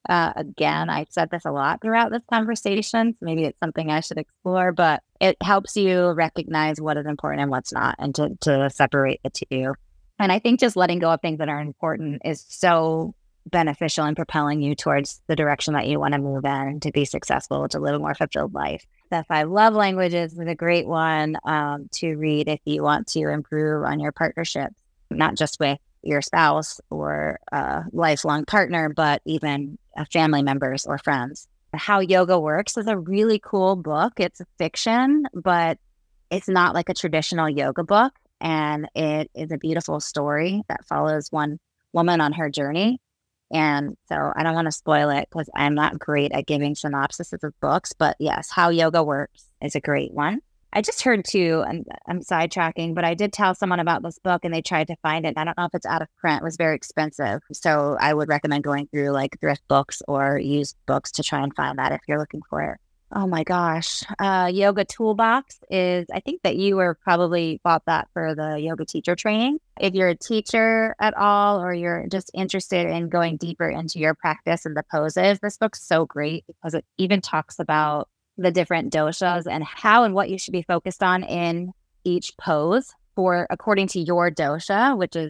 D: Again, I've said this a lot throughout this conversation, so maybe it's something I should explore, but it helps you recognize what is important and what's not, and to separate the two. And I think just letting go of things that are important is so beneficial in propelling you towards the direction that you want to move in to be successful, to live a more fulfilled life. The Five Love Languages is a great one to read if you want to improve on your partnerships, not just with your spouse or a lifelong partner, but even family members or friends. How Yoga Works is a really cool book. It's a fiction, but it's not like a traditional yoga book. And it is a beautiful story that follows one woman on her journey. And so I don't want to spoil it because I'm not great at giving synopsises of books. But yes, How Yoga Works is a great one. I just heard too, and I'm sidetracking, but I did tell someone about this book and they tried to find it. I don't know if it's out of print. It was very expensive. So I would recommend going through like thrift books or used books to try and find that if you're looking for it. Oh my gosh. Yoga Toolbox is, I think that you were probably bought that for the yoga teacher training. If you're a teacher at all, or you're just interested in going deeper into your practice and the poses, this book's so great because it even talks about the different doshas and how and what you should be focused on in each pose for according to your dosha,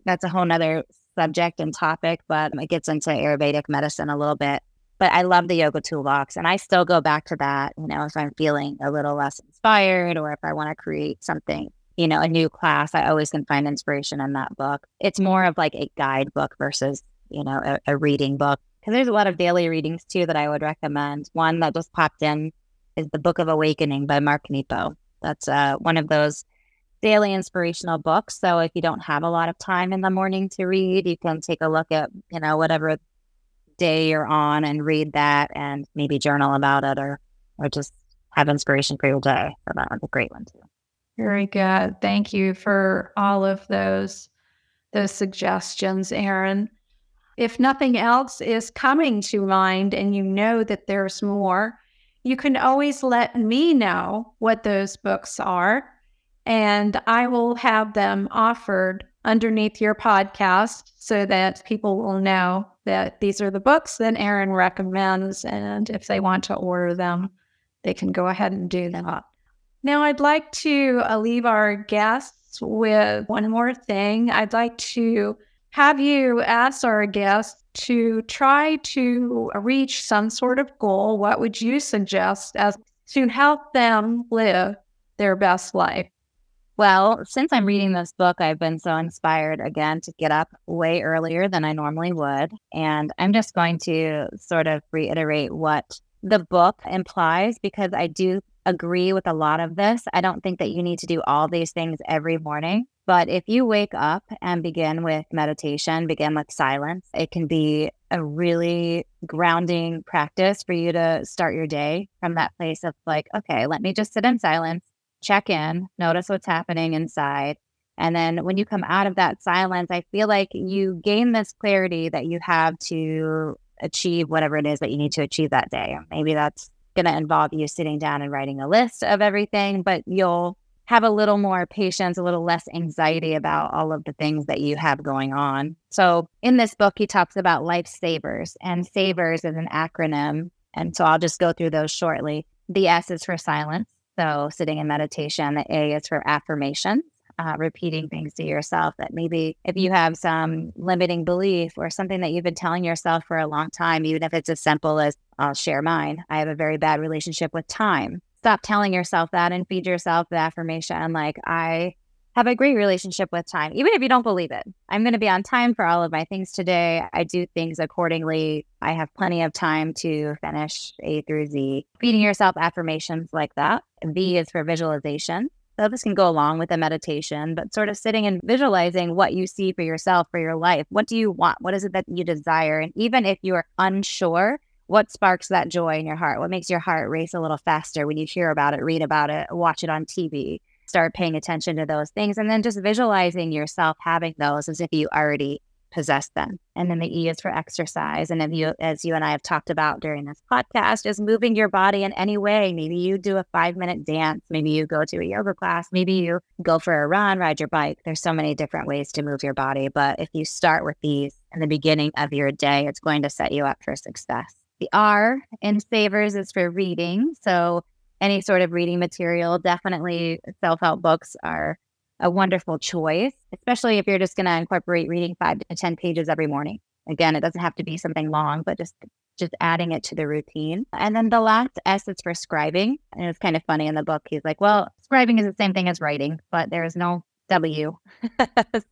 D: that's a whole nother subject and topic, but it gets into Ayurvedic medicine a little bit. But I love the Yoga Toolbox, and I still go back to that, if I'm feeling a little less inspired, or if I want to create something, a new class, I always can find inspiration in that book. It's more of like a guidebook versus, a reading book. Because there's a lot of daily readings too that I would recommend. One that just popped in is The Book of Awakening by Mark Nepo. That's one of those daily inspirational books. So if you don't have a lot of time in the morning to read, you can take a look at, whatever day you're on and read that and maybe journal about it or just have inspiration for your day. So that was a great one too.
C: Very good. Thank you for all of those suggestions, Erin. If nothing else is coming to mind and you know that there's more, you can always let me know what those books are, and I will have them offered underneath your podcast so that people will know that these are the books that Erin recommends, and if they want to order them, they can go ahead and do that. Now, I'd like to leave our guests with one more thing. I'd like to have you ask our guests to try to reach some sort of goal. What would you suggest as to help them live their best life?
D: Well, since I'm reading this book, I've been so inspired again to get up way earlier than I normally would. And I'm just going to sort of reiterate what the book implies, because I do agree with a lot of this. I don't think that you need to do all these things every morning. But if you wake up and begin with meditation, begin with silence, it can be a really grounding practice for you to start your day from that place of like, okay, let me just sit in silence, check in, notice what's happening inside. And then when you come out of that silence, I feel like you gain this clarity that you have to achieve whatever it is that you need to achieve that day. Maybe that's going to involve you sitting down and writing a list of everything, but you'll have a little more patience, a little less anxiety about all of the things that you have going on. So in this book, he talks about life savers, and savers is an acronym. And so I'll just go through those shortly. The S is for silence. So sitting in meditation. The A is for affirmation, repeating things to yourself that maybe if you have some limiting belief or something that you've been telling yourself for a long time, even if it's as simple as, I'll share mine, I have a very bad relationship with time. Stop telling yourself that and feed yourself the affirmation like, I have a great relationship with time, even if you don't believe it. I'm going to be on time for all of my things today. I do things accordingly. I have plenty of time to finish A through Z. Feeding yourself affirmations like that. V is for visualization. So this can go along with a meditation, but sort of sitting and visualizing what you see for yourself, for your life. What do you want? What is it that you desire? And even if you're unsure, what sparks that joy in your heart? What makes your heart race a little faster when you hear about it, read about it, watch it on TV? Start paying attention to those things, and then just visualizing yourself having those as if you already possess them. And then the E is for exercise. And if you, as you and I have talked about during this podcast, is moving your body in any way. Maybe you do a 5-minute dance. Maybe you go to a yoga class. Maybe you go for a run, ride your bike. There's so many different ways to move your body. But if you start with these in the beginning of your day, it's going to set you up for success. The R in savers is for reading. So any sort of reading material, definitely self-help books are a wonderful choice, especially if you're just going to incorporate reading 5 to 10 pages every morning. Again, it doesn't have to be something long, but just adding it to the routine. And then the last S is for scribing. And it's kind of funny in the book. He's like, well, scribing is the same thing as writing, but there is no W.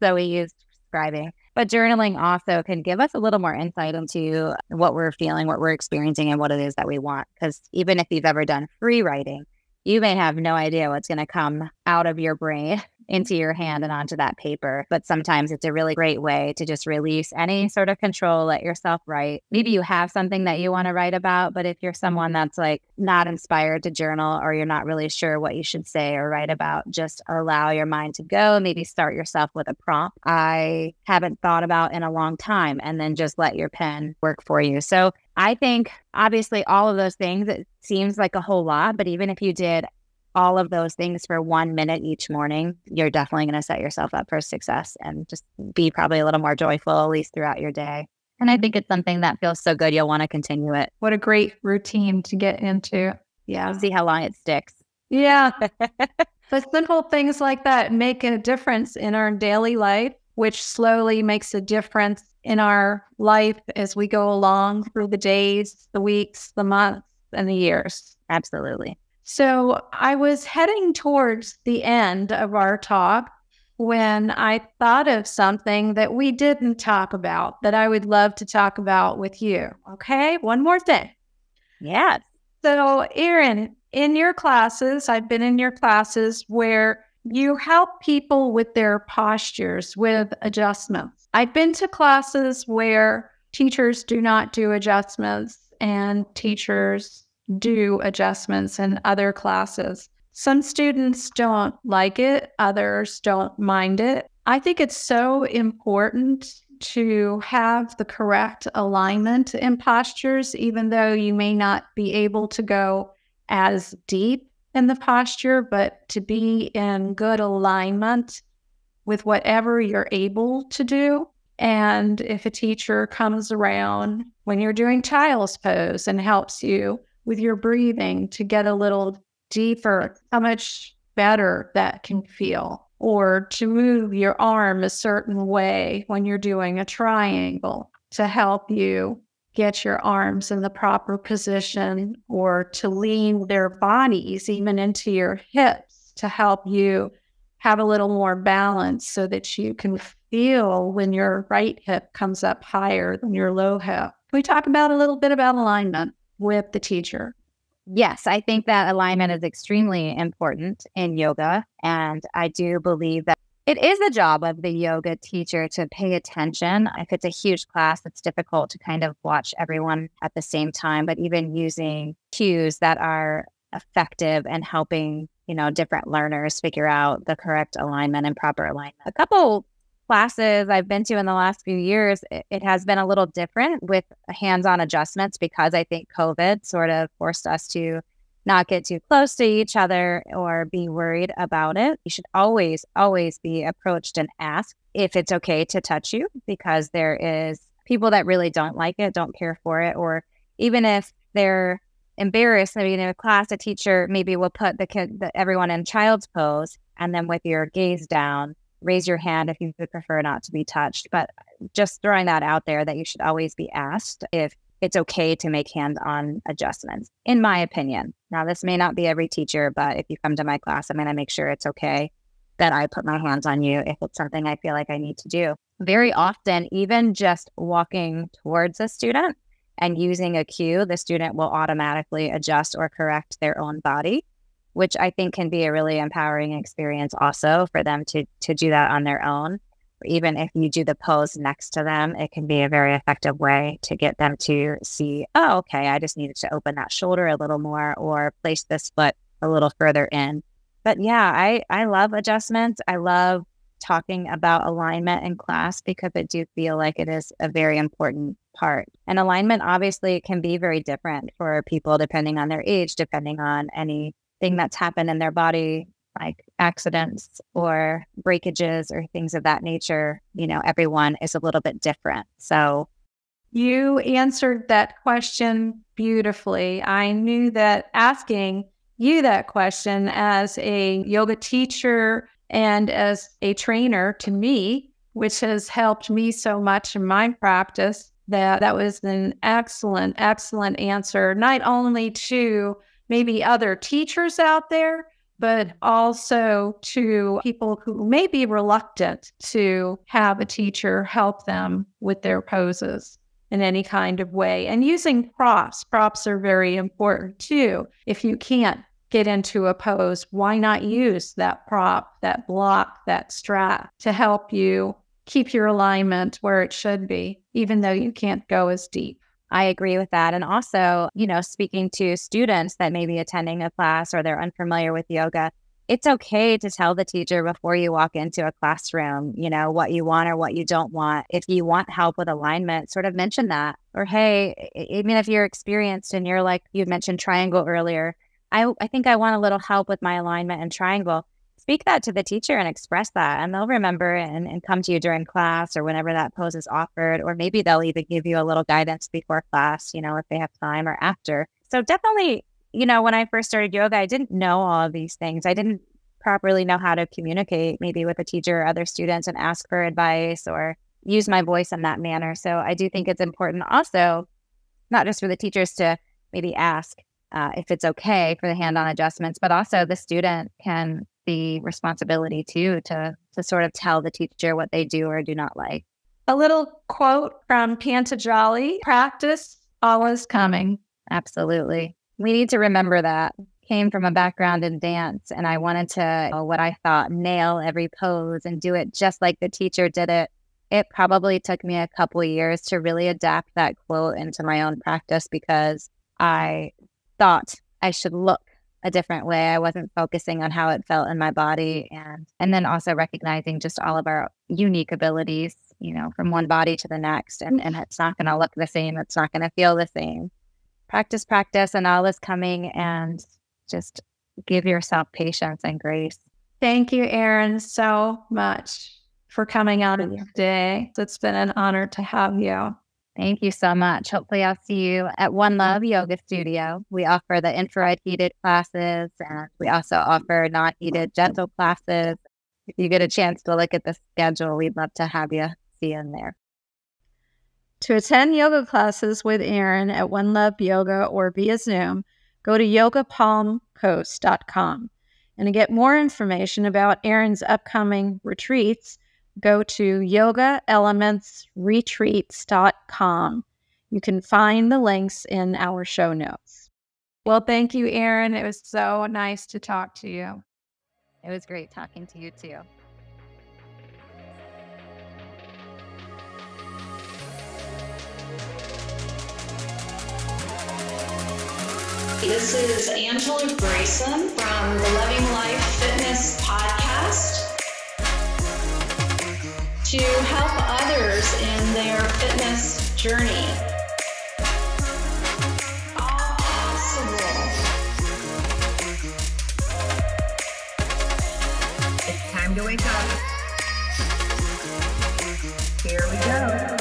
D: So we used scribing. But journaling also can give us a little more insight into what we're feeling, what we're experiencing, and what it is that we want. Because even if you've ever done free writing, you may have no idea what's going to come out of your brain into your hand and onto that paper. But sometimes it's a really great way to just release any sort of control, let yourself write. Maybe you have something that you want to write about, but if you're someone that's like not inspired to journal, or you're not really sure what you should say or write about, just allow your mind to go. Maybe start yourself with a prompt I haven't thought about in a long time, and then just let your pen work for you. So I think obviously all of those things, it seems like a whole lot, but even if you did all of those things for 1 minute each morning, you're definitely going to set yourself up for success and just be probably a little more joyful, at least throughout your day. And I think it's something that feels so good, you'll want to continue it.
C: What a great routine to get into. Yeah.
D: See how long it sticks.
C: Yeah. The simple things like that make a difference in our daily life, which slowly makes a difference in our life as we go along through the days, the weeks, the months, and the years.
D: Absolutely.
C: So I was heading towards the end of our talk when I thought of something that we didn't talk about that I would love to talk about with you. Okay, one more thing.
D: Yes.
C: So Erin, in your classes, I've been in your classes where you help people with their postures, with adjustments. I've been to classes where teachers do not do adjustments and teachers do adjustments in other classes. Some students don't like it, others don't mind it. I think it's so important to have the correct alignment in postures, even though you may not be able to go as deep in the posture, but to be in good alignment with whatever you're able to do. And if a teacher comes around when you're doing child's pose and helps you with your breathing to get a little deeper, how much better that can feel. Or to move your arm a certain way when you're doing a triangle to help you get your arms in the proper position, or to lean their bodies even into your hips to help you have a little more balance so that you can feel when your right hip comes up higher than your low hip. Can we talk about a little bit about alignment with the teacher?
D: Yes, I think that alignment is extremely important in yoga. And I do believe that it is the job of the yoga teacher to pay attention. If it's a huge class, it's difficult to kind of watch everyone at the same time, but even using cues that are effective and helping, different learners figure out the correct alignment and proper alignment. A couple classes I've been to in the last few years, it has been a little different with hands-on adjustments because I think COVID sort of forced us to not get too close to each other or be worried about it. You should always, always be approached and asked if it's okay to touch you, because there is people that really don't like it, don't care for it, or even if they're embarrassed, maybe in a class, a teacher maybe will put everyone in child's pose, and then with your gaze down, raise your hand if you would prefer not to be touched. But just throwing that out there, that you should always be asked if it's okay to make hands-on adjustments, in my opinion. Now, this may not be every teacher, but if you come to my class, I'm going to make sure it's okay that I put my hands on you if it's something I feel like I need to do. Very often, even just walking towards a student and using a cue, the student will automatically adjust or correct their own body, which I think can be a really empowering experience also for them to do that on their own. Or even if you do the pose next to them, it can be a very effective way to get them to see, oh, okay, I just needed to open that shoulder a little more or place this foot a little further in. But yeah, I love adjustments. I love talking about alignment in class because I do feel like it is a very important part. And alignment obviously can be very different for people depending on their age, depending on anything that's happened in their body, like accidents or breakages or things of that nature. Everyone is a little bit different. So
C: you answered that question beautifully. I knew that asking you that question as a yoga teacher and as a trainer to me, which has helped me so much in my practice, that was an excellent, excellent answer, not only to maybe other teachers out there, but also to people who may be reluctant to have a teacher help them with their poses in any kind of way. And using props. Props are very important too. If you can't get into a pose, why not use that prop, that block, that strap to help you keep your alignment where it should be, even though you can't go as deep?
D: I agree with that. And also, speaking to students that may be attending a class or they're unfamiliar with yoga, it's okay to tell the teacher before you walk into a classroom, what you want or what you don't want. If you want help with alignment, sort of mention that. Or, hey, even if you're experienced and you're like, you mentioned triangle earlier, I think I want a little help with my alignment and triangle. Speak that to the teacher and express that, and they'll remember and come to you during class or whenever that pose is offered, or maybe they'll even give you a little guidance before class, if they have time, or after. So definitely, when I first started yoga, I didn't know all of these things. I didn't properly know how to communicate maybe with a teacher or other students and ask for advice or use my voice in that manner. So I do think it's important also, not just for the teachers to maybe ask if it's okay for the hand-on adjustments, but also the student can the responsibility too to sort of tell the teacher what they do or do not like.
C: A little quote from Pantajali: practice always coming.
D: Absolutely. We need to remember that. Came from a background in dance, and I wanted to, what I thought, nail every pose and do it just like the teacher did it. it probably took me a couple of years to really adapt that quote into my own practice because I thought I should look a different way. I wasn't focusing on how it felt in my body, and then also recognizing just all of our unique abilities, from one body to the next. And it's not going to look the same. It's not going to feel the same. Practice, and all is coming, and just give yourself patience and grace.
C: Thank you, Erin, so much for coming on today. It's been an honor to have you.
D: Thank you so much. Hopefully I'll see you at One Love Yoga Studio. We offer the infrared heated classes, and we also offer non-heated gentle classes. If you get a chance to look at the schedule, we'd love to have you see in there.
C: To attend yoga classes with Erin at One Love Yoga or via Zoom, go to yogapalmcoast.com. And to get more information about Erin's upcoming retreats, go to yogaelementsretreats.com. You can find the links in our show notes. Well, thank you, Erin. It was so nice to talk to you.
D: It was great talking to you too.
A: This is Angela Grayson from the Loving Life Fitness Podcast. To help others in their fitness journey. All possible.
B: It's time to wake up. Here we go.